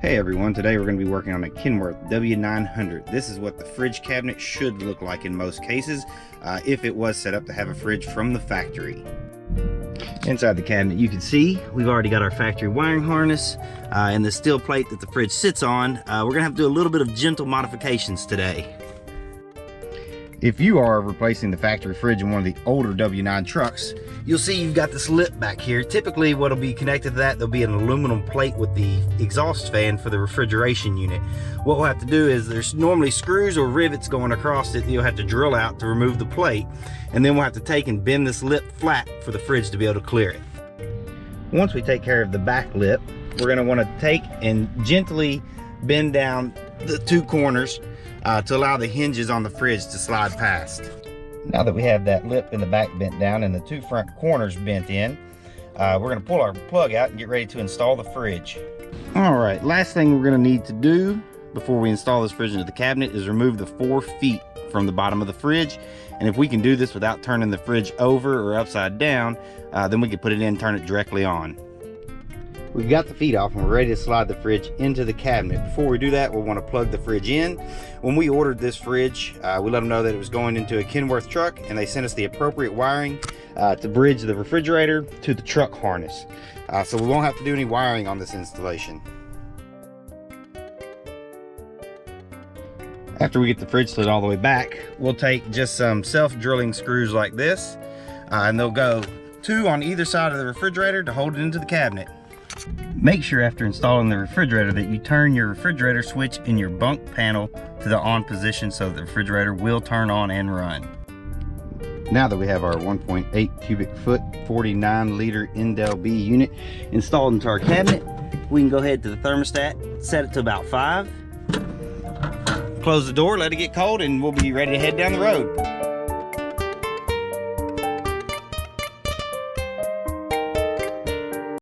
Hey everyone, today we're going to be working on a Ken Worth W900. This is what the fridge cabinet should look like in most cases, if it was set up to have a fridge from the factory. Inside the cabinet you can see we've already got our factory wiring harness and the steel plate that the fridge sits on. We're going to have to do a little bit of gentle modifications today. If you are replacing the factory fridge in one of the older W9 trucks, you'll see you've got this lip back here. Typically what'll be connected to that, there'll be an aluminum plate with the exhaust fan for the refrigeration unit. What we'll have to do is there's normally screws or rivets going across it you'll have to drill out to remove the plate, and then we'll have to take and bend this lip flat for the fridge to be able to clear it. Once we take care of the back lip, we're going to want to take and gently bend down the two corners to allow the hinges on the fridge to slide past. Now that we have that lip in the back bent down and the two front corners bent in, we're going to pull our plug out and get ready to install the fridge. Alright, last thing we're going to need to do before we install this fridge into the cabinet is remove the 4 feet from the bottom of the fridge. And if we can do this without turning the fridge over or upside down, then we can put it in and turn it directly on. We've got the feet off and we're ready to slide the fridge into the cabinet. Before we do that, we'll want to plug the fridge in. When we ordered this fridge, we let them know that it was going into a Ken Worth truck, and they sent us the appropriate wiring to bridge the refrigerator to the truck harness. So we won't have to do any wiring on this installation. After we get the fridge slid all the way back, we'll take just some self-drilling screws like this, and they'll go 2 on either side of the refrigerator to hold it into the cabinet. Make sure after installing the refrigerator that you turn your refrigerator switch in your bunk panel to the on position so that the refrigerator will turn on and run. Now that we have our 1.8 cubic foot 49 liter Indel B unit installed into our cabinet, we can go ahead to the thermostat, set it to about 5, close the door, let it get cold, and we'll be ready to head down the road.